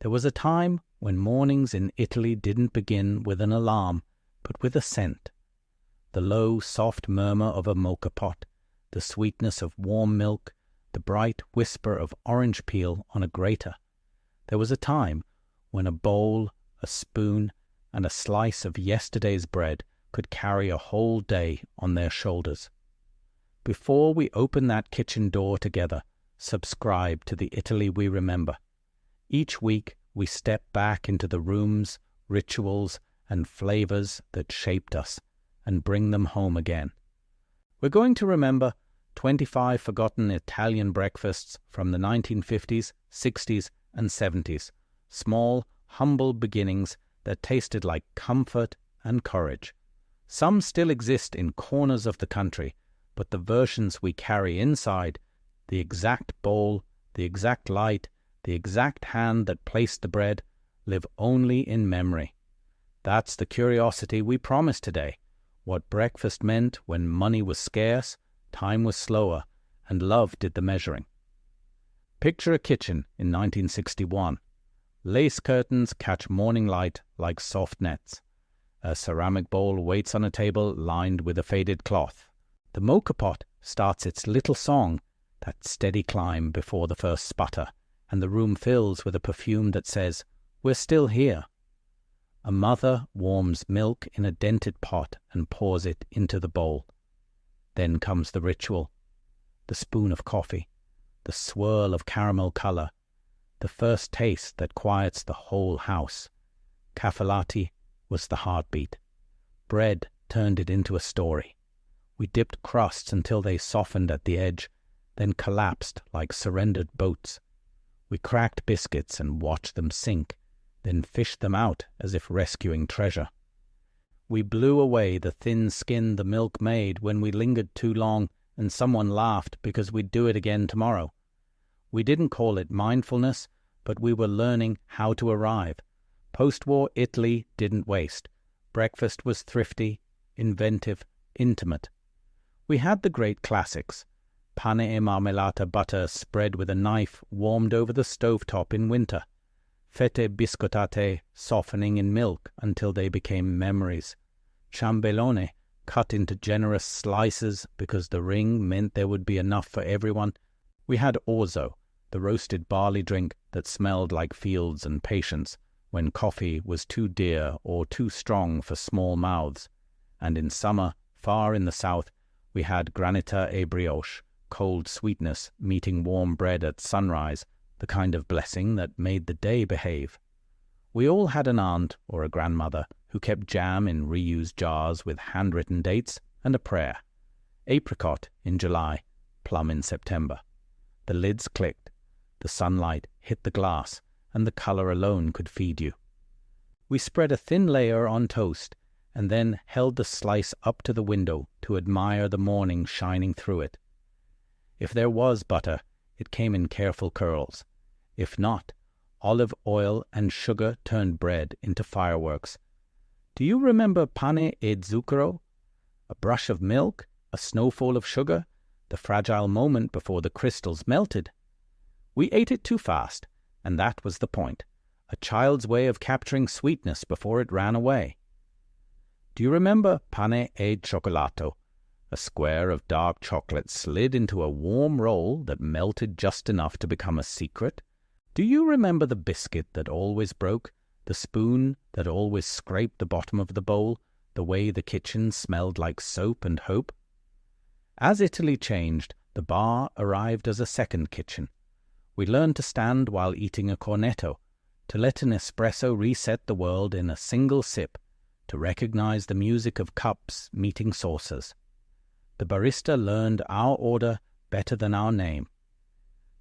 There was a time when mornings in Italy didn't begin with an alarm, but with a scent. The low, soft murmur of a moka pot, the sweetness of warm milk, the bright whisper of orange peel on a grater. There was a time when a bowl, a spoon, and a slice of yesterday's bread could carry a whole day on their shoulders. Before we open that kitchen door together, subscribe to the Italy we remember. Each week we step back into the rooms, rituals, and flavors that shaped us and bring them home again. We're going to remember 25 forgotten Italian breakfasts from the 1950s, 60s, and 70s, small, humble beginnings that tasted like comfort and courage. Some still exist in corners of the country, but the versions we carry inside, the exact bowl, the exact light, the exact hand that placed the bread, live only in memory. That's the curiosity we promise today, what breakfast meant when money was scarce, time was slower, and love did the measuring. Picture a kitchen in 1961. Lace curtains catch morning light like soft nets. A ceramic bowl waits on a table lined with a faded cloth. The moka pot starts its little song, that steady climb before the first sputter, and the room fills with a perfume that says, "We're still here." A mother warms milk in a dented pot and pours it into the bowl. Then comes the ritual, the spoon of coffee, the swirl of caramel color, the first taste that quiets the whole house. Caffellatte was the heartbeat. Bread turned it into a story. We dipped crusts until they softened at the edge, then collapsed like surrendered boats. We cracked biscuits and watched them sink, then fished them out as if rescuing treasure. We blew away the thin skin the milk made when we lingered too long and someone laughed because we'd do it again tomorrow. We didn't call it mindfulness, but we were learning how to arrive. Post-war Italy didn't waste. Breakfast was thrifty, inventive, intimate. We had the great classics. Pane e marmellata butter spread with a knife warmed over the stovetop in winter. Fette biscottate softening in milk until they became memories. Ciambellone cut into generous slices because the ring meant there would be enough for everyone. We had orzo, the roasted barley drink that smelled like fields and patience when coffee was too dear or too strong for small mouths. And in summer, far in the south, we had granita e brioche, cold sweetness meeting warm bread at sunrise, the kind of blessing that made the day behave. We all had an aunt or a grandmother who kept jam in reused jars with handwritten dates and a prayer. Apricot in July, plum in September. The lids clicked, the sunlight hit the glass, and the color alone could feed you. We spread a thin layer on toast, and then held the slice up to the window to admire the morning shining through it. If there was butter, it came in careful curls. If not, olive oil and sugar turned bread into fireworks. Do you remember pane e zucchero? A brush of milk, a snowfall of sugar, the fragile moment before the crystals melted. We ate it too fast, and that was the point. A child's way of capturing sweetness before it ran away. Do you remember pane e cioccolato? A square of dark chocolate slid into a warm roll that melted just enough to become a secret? Do you remember the biscuit that always broke, the spoon that always scraped the bottom of the bowl, the way the kitchen smelled like soap and hope? As Italy changed, the bar arrived as a second kitchen. We learned to stand while eating a cornetto, to let an espresso reset the world in a single sip, to recognize the music of cups meeting saucers. The barista learned our order better than our name.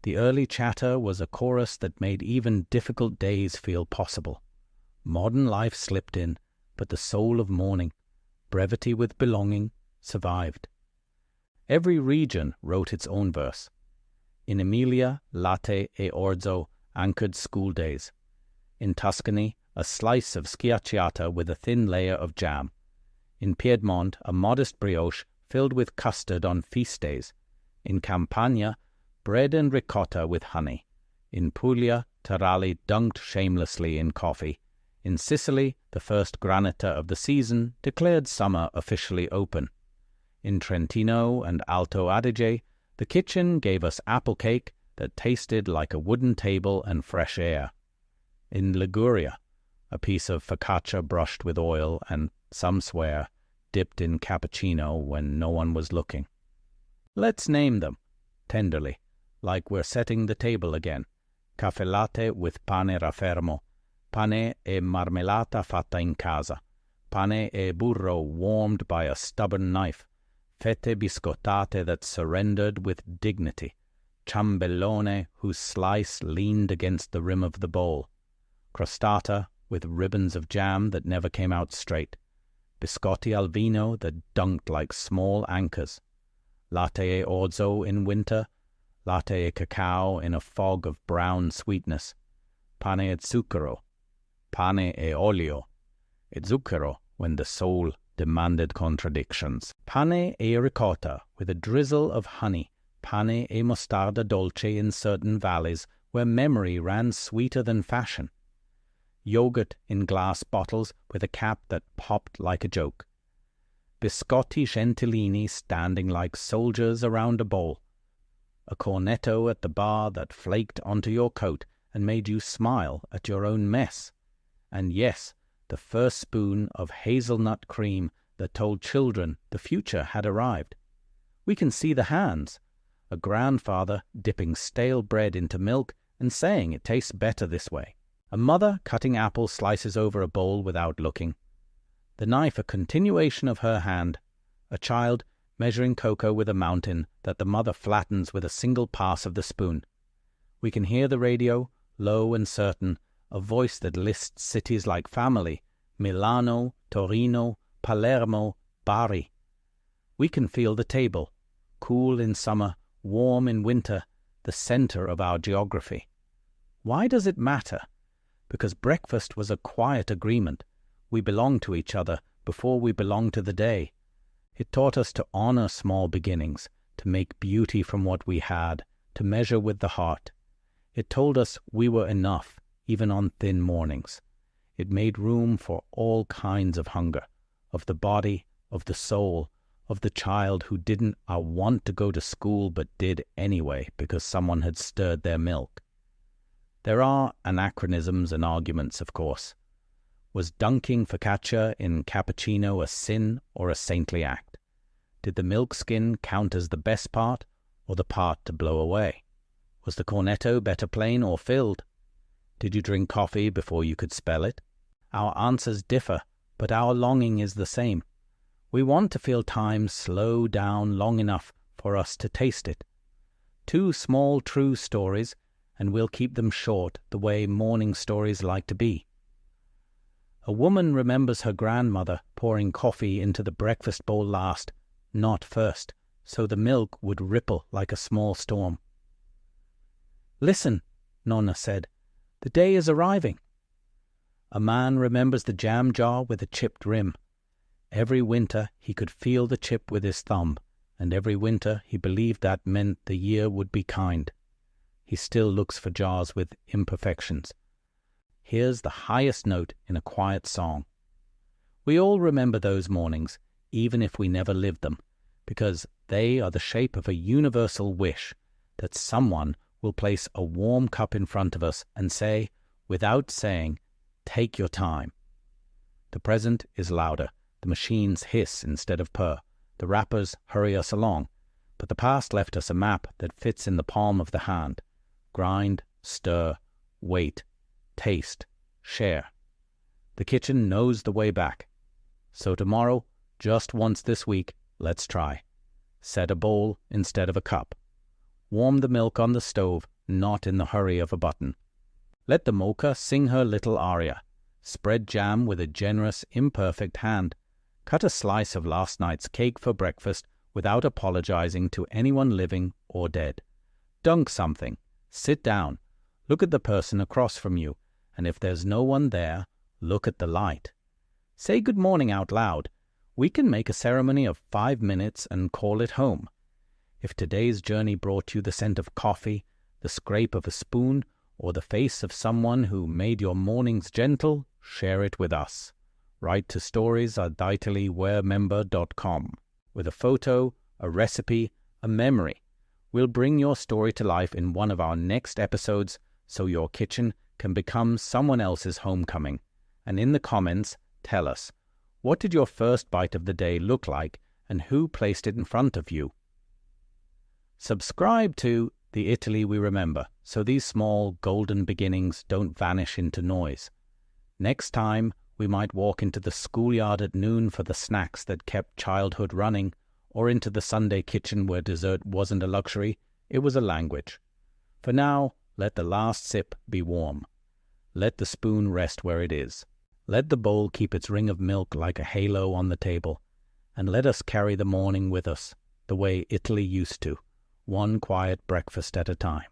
The early chatter was a chorus that made even difficult days feel possible. Modern life slipped in, but the soul of morning, brevity with belonging, survived. Every region wrote its own verse. In Emilia, latte e orzo anchored school days. In Tuscany, a slice of schiacciata with a thin layer of jam. In Piedmont, a modest brioche filled with custard on feast days. In Campania, bread and ricotta with honey. In Puglia, Tarali dunked shamelessly in coffee. In Sicily, the first granita of the season declared summer officially open. In Trentino and Alto Adige, the kitchen gave us apple cake that tasted like a wooden table and fresh air. In Liguria, a piece of focaccia brushed with oil and, some swear, dipped in cappuccino when no one was looking. Let's name them, tenderly, like we're setting the table again. Caffellatte with pane raffermo, pane e marmellata fatta in casa, pane e burro warmed by a stubborn knife, fette biscottate that surrendered with dignity, ciambellone whose slice leaned against the rim of the bowl, crostata with ribbons of jam that never came out straight, biscotti al vino that dunked like small anchors, latte e orzo in winter, latte e cacao in a fog of brown sweetness, pane e zucchero, pane e olio, e zucchero when the soul demanded contradictions, pane e ricotta with a drizzle of honey, pane e mostarda dolce in certain valleys where memory ran sweeter than fashion, yogurt in glass bottles with a cap that popped like a joke, biscotti gentilini standing like soldiers around a bowl, a cornetto at the bar that flaked onto your coat and made you smile at your own mess, and yes, the first spoon of hazelnut cream that told children the future had arrived. We can see the hands, a grandfather dipping stale bread into milk and saying it tastes better this way, a mother cutting apple slices over a bowl without looking, the knife a continuation of her hand, a child measuring cocoa with a mountain that the mother flattens with a single pass of the spoon. We can hear the radio, low and certain, a voice that lists cities like family, Milano, Torino, Palermo, Bari. We can feel the table, cool in summer, warm in winter, the center of our geography. Why does it matter? Because breakfast was a quiet agreement. We belonged to each other before we belonged to the day. It taught us to honor small beginnings, to make beauty from what we had, to measure with the heart. It told us we were enough, even on thin mornings. It made room for all kinds of hunger, of the body, of the soul, of the child who didn't want to go to school but did anyway because someone had stirred their milk. There are anachronisms and arguments, of course. Was dunking focaccia in cappuccino a sin or a saintly act? Did the milk skin count as the best part or the part to blow away? Was the cornetto better plain or filled? Did you drink coffee before you could spell it? Our answers differ, but our longing is the same. We want to feel time slow down long enough for us to taste it. 2 small true stories, and we'll keep them short the way morning stories like to be. A woman remembers her grandmother pouring coffee into the breakfast bowl last, not first, so the milk would ripple like a small storm. "Listen," Nonna said, "the day is arriving." A man remembers the jam jar with a chipped rim. Every winter he could feel the chip with his thumb, and every winter he believed that meant the year would be kind. He still looks for jars with imperfections. Here's the highest note in a quiet song. We all remember those mornings, even if we never lived them, because they are the shape of a universal wish that someone will place a warm cup in front of us and say, without saying, "Take your time." The present is louder. The machines hiss instead of purr. The wrappers hurry us along. But the past left us a map that fits in the palm of the hand. Grind, stir, wait, taste, share. The kitchen knows the way back. So tomorrow, just once this week, let's try. Set a bowl instead of a cup. Warm the milk on the stove, not in the hurry of a button. Let the moka sing her little aria. Spread jam with a generous, imperfect hand. Cut a slice of last night's cake for breakfast without apologizing to anyone living or dead. Dunk something. Sit down. Look at the person across from you, and if there's no one there, look at the light. Say good morning out loud. We can make a ceremony of 5 minutes and call it home. If today's journey brought you the scent of coffee, the scrape of a spoon, or the face of someone who made your mornings gentle, share it with us. Write to stories@italywearemember.com with a photo, a recipe, a memory. We'll bring your story to life in one of our next episodes so your kitchen can become someone else's homecoming. And in the comments, tell us, what did your first bite of the day look like and who placed it in front of you? Subscribe to The Italy We Remember so these small golden beginnings don't vanish into noise. Next time, we might walk into the schoolyard at noon for the snacks that kept childhood running, or into the Sunday kitchen where dessert wasn't a luxury, it was a language. For now, let the last sip be warm. Let the spoon rest where it is. Let the bowl keep its ring of milk like a halo on the table. And let us carry the morning with us, the way Italy used to, one quiet breakfast at a time.